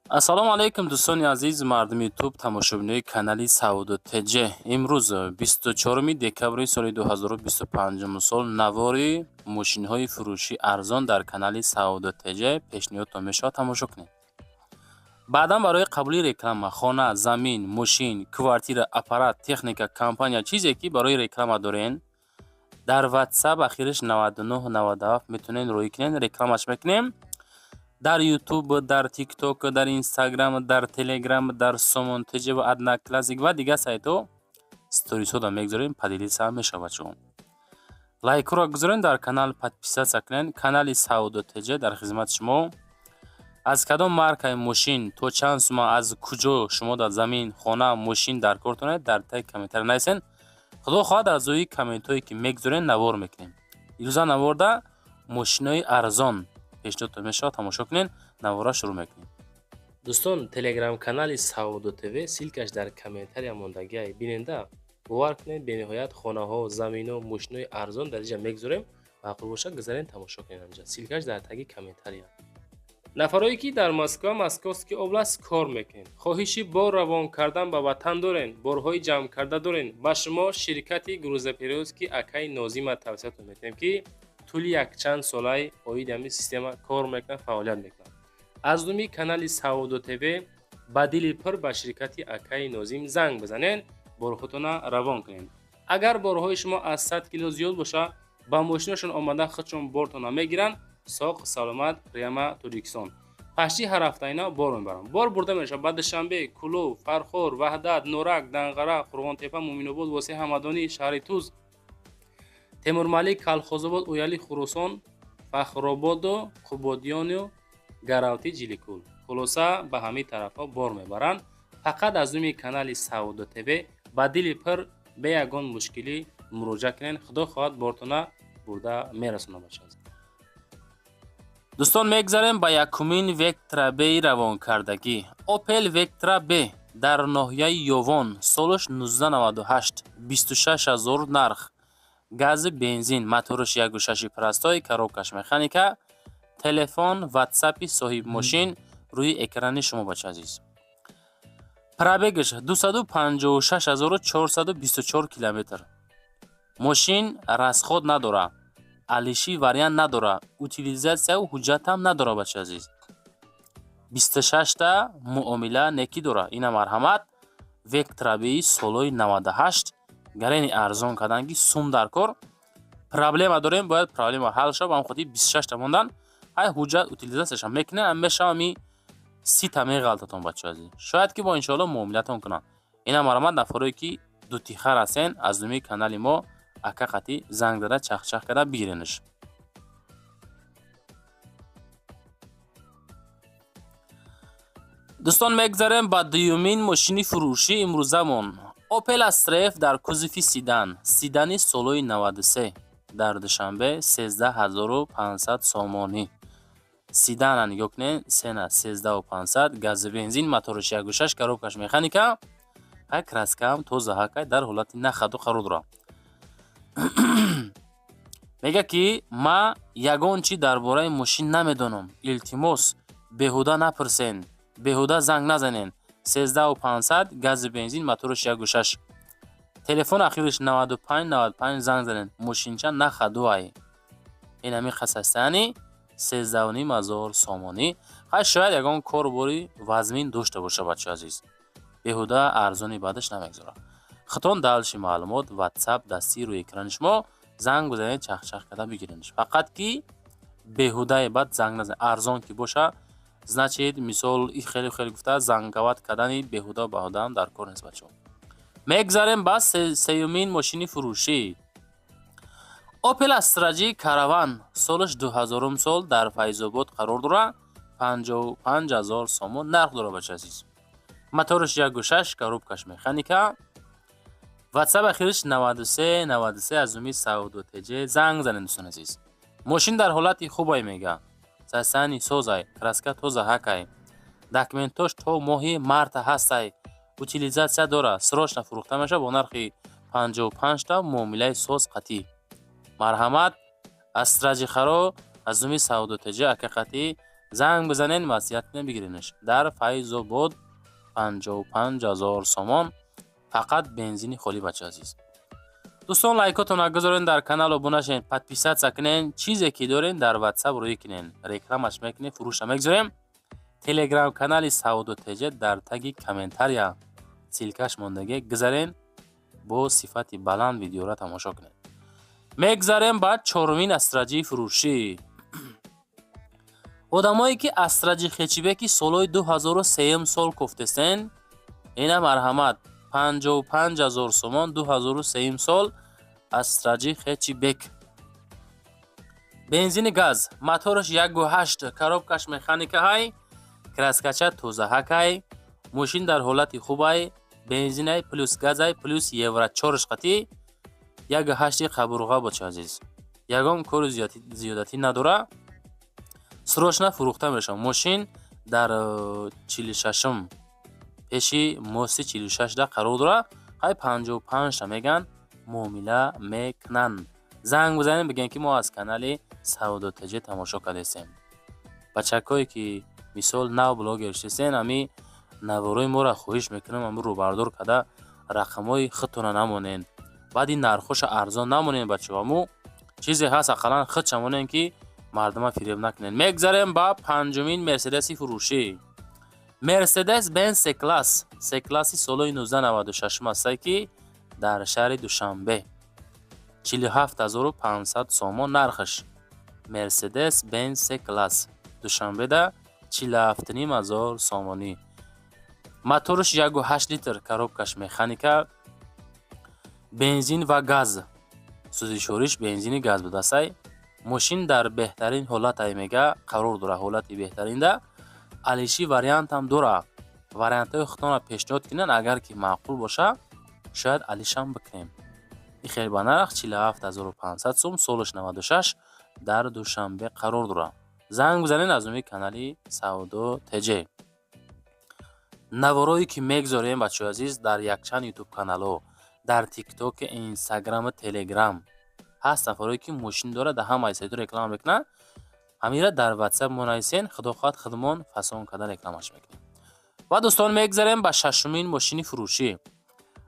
ассалому алайкум дӯстони азиз мардуми ютуб тамошобинои канали Сауду ТЖ. Имрӯз 24 декабри соли 2025 сол навори мошинҳои фурӯши арзон дар канали Сауду ТЖ пешниҳодтон мешавад, тамошо кунед. баъдан барои қабули реклама хона, замин, мошин, квартира, аппарат, техника, компания чизе ки барои реклама дорен дар WhatsApp ахириш 9997 метонен рӯй кунен, рекламаш мекунем. дар YouTube, дар TikTok, дар Instagram, дар Telegram, дар Somon TJ ва Adna Classic ва дигар сайтҳо сторисҳода мегузорем, поделиться ҳам мешавад шумо. лайкро гузорен, дар канал подписатсия кунен. Канали Сауду ТЖ дар хизмати шумо. аз кадом маркаи мошин то чанд сума, аз куҷо шумо дар замин, хона, мошин дар кортонед, дар таги комментар нависен. худо хоҳад аз рӯи комментҳое ки мегузорен навор мекунем. ирӯза наворда мошинои арзон пешниҳодтон мешавад, тамошо кунен. навора шурӯъ мекунем. дӯстон, телеграм канали Сауду ТВ силкаш дар комментария мондагиай биненда. бовар кунед, бениҳоят хонаҳо, заминҳо, мошинои арзон дар инҷа мегузорем. маъқул боша гузарен, тамошо кунед. анҷа силкаш дар таги комментария. нафарое ки дар Москва, Московский област кор мекунед, хоҳиши бор равон кардан ба ватан дорен, борҳои ҷамъкарда дорен, ба шумо ширкати грузоперевозки Акаи Нозима тавсиятон метавем ки тӯли якчанд солаи оиди ҳамин система кор мекунад, фаъолият мекунад. аз думи канали Сауду ТВ ба дили пир ба ширкати Акаи Нозим занг бизанен, борҳотона равон кунед. агар борҳои шумо аз 100 кило зиёд боша, ба мошинашон омада худшон бортона мегиранд. соқ саломат прямо Тоҷикистон. пашти ҳар ҳафтаина бор мебаранд. бор бурда мешавад ба Душанбе, Кулов, Фархор, Ваҳдат, Норак, Данғара, Қурғонтепа, Муъминобод, Восеи Ҳамадонӣ, шаҳри Туз, Темурмалик, Калхозобод, Уяли, Хурусон, Фахрободу, Қубодиону, Гаравти, Ҷиликул. хулоса ба ҳамин тарафҳо бор мебаранд. фақат аз думи канали Сауду ТВ ба дили пир бе ягон мушкилӣ муроҷиат кунед. худо хоҳад бортона бурда мерасонад бошад. дӯстон, мегзарем ба якумин Vectra B равонкардагӣ. Opel Vectra B дар ноҳияи Ёвон солаш 1998, 26000 нарх. гази бензин, моториш 1.6 простой, коробкаш механика. телефон, WhatsApp соҳиби мошин рӯи экрани шумо бача азиз. пробегаш 256424 километр. мошин расход надора, алиши вариант надора, утилизатсия ҳуҷҷат ҳам надора бача азиз. 26 та муомила неки дора. ина марҳамат. Vectra B солои 98 гарени арзон карданги сум дар кор. проблема дорем, бояд проблема ҳал шава. ба хотир 26 та мондан. ай ҳуҷҷат утилизатсияша мекунем, мешава ми 30 та меғалтатон бача азиз. шояд ки бо иншоалло муомилатон кунам. ина марҳамат нафарое ки дутиха ҳастен, аз думи канали мо ака қати занг дада чахчах карда бигиренаш. дӯстон, мегзарем ба дуюмин мошини фурӯши имрӯзамон. Opel Astra F дар кузуфи сидан. сидани солои 93 дар Душанбе 13500 сомонӣ. сиданан нигоҳ кунед, сена 13500, гази бензин, моториш 1.6, коробкаш механика. ҳай краскаам тоза ҳакай дар ҳолати нахаду қарор дорам. мега ки ма ягон чи дар бораи мошин намедонам. илтимос беҳуда напурсен, беҳуда занг назанен. 13500, гази бензин, моториш 1.6, телефон ахириш 9595 занг занен. мошинча нахадуай. ин ҳамин қасастани 13500 сомонӣ. ҳай шояд ягон корбори вазмин дошта боша бача азиз. беҳуда арзони баъдаш намегзора. хитон далши маълумот WhatsApp дасти рӯи экрани шумо занг бизанед, чахчах карда бигиренш. фақат ки беҳудаи баъд занг назанед. арзон ки боша значит мисол хеле хеле гуфта занговат кардани беҳуда баҳуда ҳам дар кор нест бачаҳо. мегзарем ба сеюмин мошини фурӯшӣ. Opel Astra G Caravan солаш 2000 сол дар Файзобод қарор дора. 55000 сомон нарх дора бача азиз. моториш 1.6, коробкаш механика. WhatsApp ахириш 9393 аз думи Сауду ТЖ занг занед дӯстон азиз. мошин дар ҳолати хубай мега. сасани созай, краска тоза ҳакай. документош то моҳи марта ҳастай. утилизатсия дора. срочно фурӯхта меша бо нархи 55 та муомилаи соз қатӣ. марҳамат. Astra G харо аз думи Сауду ТЖ ака қати زنگ بزنین وصیت کنین بگیرینش. در فیض‌آباد 55,000 سومان فقط بنزین خالی بچه عزیز. دوستان لایکاتون رو گذارین، در کانال ابونه شین، подписаться کنین، چیزی که دارین در واتساپ روی کنین، رکلامش میکنین، فروش میگذاریم. تلگرام کانال سعود و تجه در تگ کامنتاریا سیلکش موندگی گذارین، با صفت بلند ویدیو را تماشا کنین. میگذاریم بعد چهارمین استراتژی فروشی. آدمایی که استراتژی خچیبکی سالای 2003 سال گفتستن، اینا مرحمت 55,000 سومان 2003 سال استراتژی خچیبک. بنزین گاز، موتورش 1.8، коробкаш механика های، краскача тозаҳак های، ماشین در حالت خوب های، بنزین های پلوس گاز های پلوس евро 4 قطی، 1.8 قبورغا بچه عزیز. یگام کار زیادتی نداره. سروشنا فروخته میشه. ماشین در 46م پیشی موسی 46 دا قرار داره. های 55 تا میگن معامله میکنن. زنگ بزنین بگین که ما از کانال سعود و تجه تماشا کردیم. بچکایی که مثال نو بلاگر شدین، امی نوارای ما را خواهش میکنم اما رو بردار کده رقمای خودتون نمونین. بعد این نرخوش ارزان نمونین بچه‌ها. مو چیزی هست اقلا خود چمونین که مردم فریب نکنین. میگذاریم با پنجمین مرسدسی فروشی. مرسدس بنز سی کلاس، سی کلاسی سالای 1996 است که در شهر دوشنبه 47,500 سومان نرخش. مرسدس بنز سی کلاس دوشنبه ده 47,500 سومانی. موتورش 1.8 لیتر، коробкаш механика، بنزین و گاز. سوزشوریش بنزین گاز بوده است. ماشین در بهترین حالت میگه قرار داره. حالت بهترین ده علیشی واریانت هم داره. واریانت های خودتون پیشنهاد کنین، اگر که معقول باشه شاید علیش هم بکنیم. این خیلی با نرخ 47,500 سوم، سالش 96 در دوشنبه قرار داره. زنگ بزنین از اون کانالی سعود و تجه. نوارایی که میگذاریم بچه عزیز در یک چند یوتیوب کانال ها، در تیک توک، اینستاگرام، تلگرام هست. نفرایی که ماشین داره در همه سایت رکلام میکنن، همیشه در واتساپ منایسین خدا خواهد خدمون فسون کده رکلامش میکنیم. و دوستان میگذاریم به ششمین ماشین فروشی.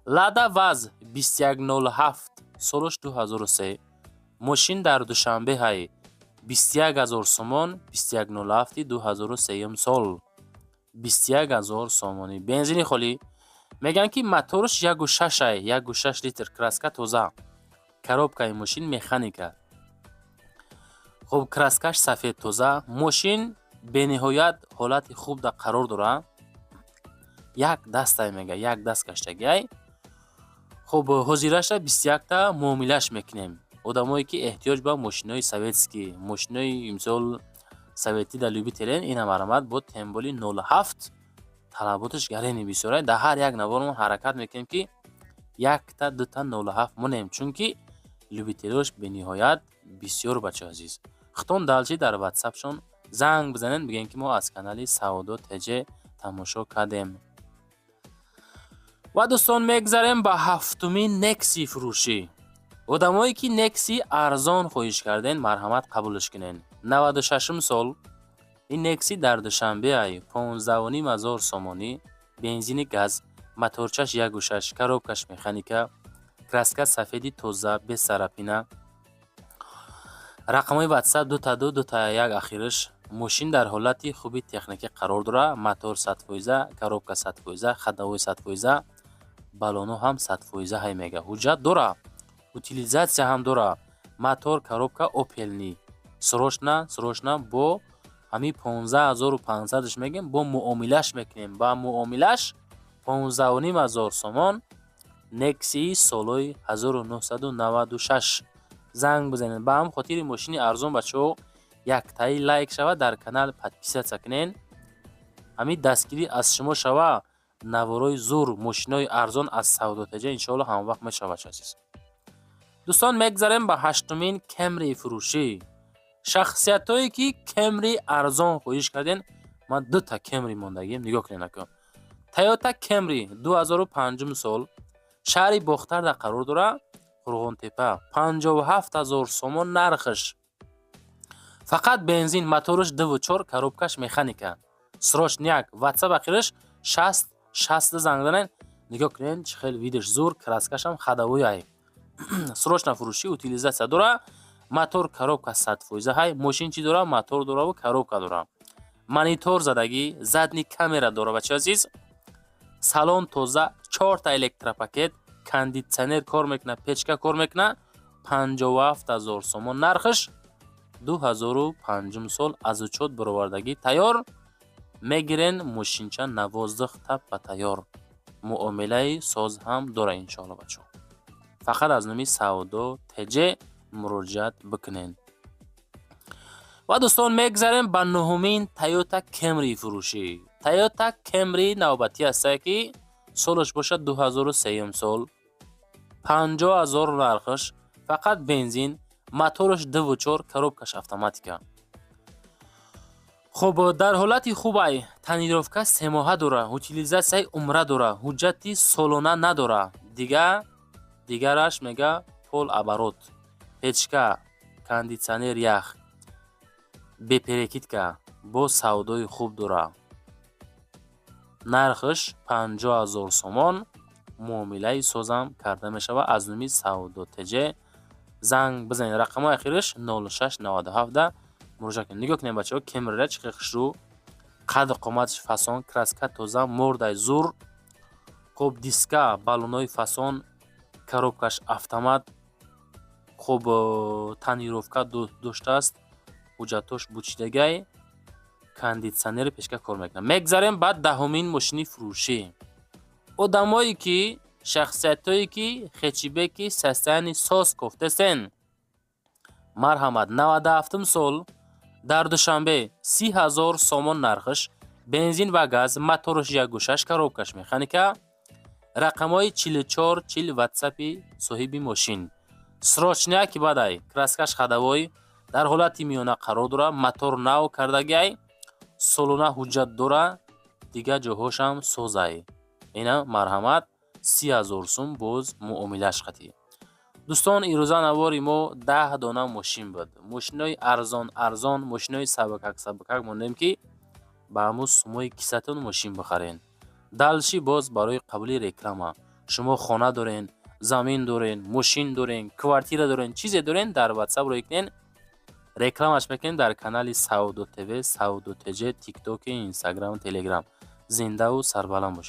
لادا واز 2107 سالش 2003. ماشین در دوشنبه های 21,000 سومان، 2107 2003 سال 21,000 سومانی. بنزین خالی. میگن که موتورش 1.6 ای، 1.6 لیتر، کراسکا توزه، коробкаи ماشین مکانیکا. خب کراسکاش سفید توزه. ماشین به نهایت حالت خوب در قرار داره. یک دست میگه، یک دست کشتگی. خب حضیرش 21 تا معاملهش میکنیم. آدمایی که احتیاج به ماشینای سویتسکی، ماشینای امسال سویتی در لوبی ترین، این مرامت با تمبولی 07 طلباتش گرینی بسیاره. در هر یک نوارمون حرکت میکنیم که یک تا دو تا 07 مونیم، چون که لوبی تروش به نهایت بسیار بچه عزیز. خطون دلچی در واتساپ شون زنگ بزنین بگین که ما از کانال سعود و تجه تماشا کردیم. و دوستان میگذاریم به هفتمین نکسی فروشی. آدمایی که نکسی ارزان خواهش کردن مرحمت قبولش کنین. 96 سال این نکسی در دوشنبه ای 15,500 سومانی، بنزین گاز، موتورچش 1.6، коробкаш механика، краска سفیدی توزه به سرپینه. رقمای واتساپ 2 تا 1 اخیرش. ماشین در حالت خوبی تکنیکی قرار داره. موتور 100%، коробка 100%، خداوی 100%، بالونو هم 100% های میگه. حجت داره، утилизация هم داره. موتور коробка اوپلنی. سروشنا با همی 15,500ش میگیم، با معاملش میکنیم. با معاملش 15,500 سومان. نکسی سالوی 1996. زنگ بزنین. با هم خاطر ماشین ارزان بچه‌ها یک تایی لایک شوه، در کانال подписаться کنین. همین دستگیری از شما شوه. نوارای زور ماشینای ارزان از سعود و تجه انشاءالله هم وقت میشه بچه عزیز. دوستان میگذاریم به هشتمین کمری فروشی. شخصیت هایی که کمری ارزان خواهش کردین، من 2 تا کمری موندگیم، نگاه کنین اکا. تویوتا کمری 2005 سال، شهری باختر در قرار داره. قرغون تپه 57,000 سومان نرخش. фақат бензин, моториш 2.4, коробкаш механика. Срочняк, ватсап ахириш 60 занг занен. Нигоҳ кунед чӣ хел видиш зур, краскашам хадавои ай. Срочна фурӯшӣ, утилизатсия дора. Мотор, коробка 100%. Ҳай, машин чӣ дора? Мотор дора ва коробка дора. Монитор задагӣ, задни камера дора бача азиз. Салон тоза, 4 та электропакет, кондитсионер кор мекуна, печка кор мекуна. 57000 сомон нархиш. 2005 сол аз учёт баровардагӣ тайёр. Мегирен мошинча 12 та ба тайёр. Муомилаи соз ҳам дора иншоалло бачо. Фақат аз номи Саудо ТЖ муроҷиат бикунен. ва дӯстон мегзарем ба нуҳумин Toyota Camry фурӯшӣ. Toyota Camry навбатӣ ҳастае ки солаш бошад 2003 сол. 50000 нархиш. Фақат бензин, моториш 2.4, коробкаш автоматика. хуб, дар ҳолати хубай, тонировка 3 моҳа дора, утилизатсияи умра дора, ҳуҷҷати солона надора. Дигараш мега пол оборот, печка, кондитсионер ях, беперекидка бо савдои хуб дора. Нархиш 50000 сомон. муомилаи созам карда мешава аз номи Саудо ТЖ. занг бизанед, рақамои ахириш 0697. муроҷиат кунед. нигоҳ кунед бачаҳо, Camry чӣ хел хушрӯ, қадр қоматиш фасон, краска тоза, мордай зур, хуб диска, баллонои фасон, коробкаш автомат, хуб тонировка доштааст, ҳуҷҷатош бучидагай, кондитсионери пешка кор мекунад. Мегзарем ба даҳумин мошини фурӯшӣ. одамое ки шахсиятое ки хечибеки состояни соз кофтесен. марҳамат, 97 сол, дар душанбе 30000 сомон нархиш. Бензин ва газ, моториш 1.6, коробкаш механика. рақамои 4440 ватсапи соҳиби мошин. срочняки бадай, краскаш хадавой, дар ҳолати миёна қарор дора, мотор нав кардагай, солона ҳуҷҷат дора, дигар ҷоҳошам созай. ина марҳамат, 30000 сум боз муомилаш қатӣ. дӯстон, ирӯза навори мо 10 дона мошин буд. мошинои арзон, мошинои сабакак мондем ки ба ҳамун сумои кисатон мошин бихарен. далши боз барои қабули реклама. шумо хона дорен, замин дорен, мошин дорен, квартира дорен, чизе дорен, дар WhatsApp рӯй кунен, рекламаш мекунен дар канали Саудо ТВ, Саудо ТЖ, TikTok, Instagram, Telegram. зиндаву сарбаланд бошед.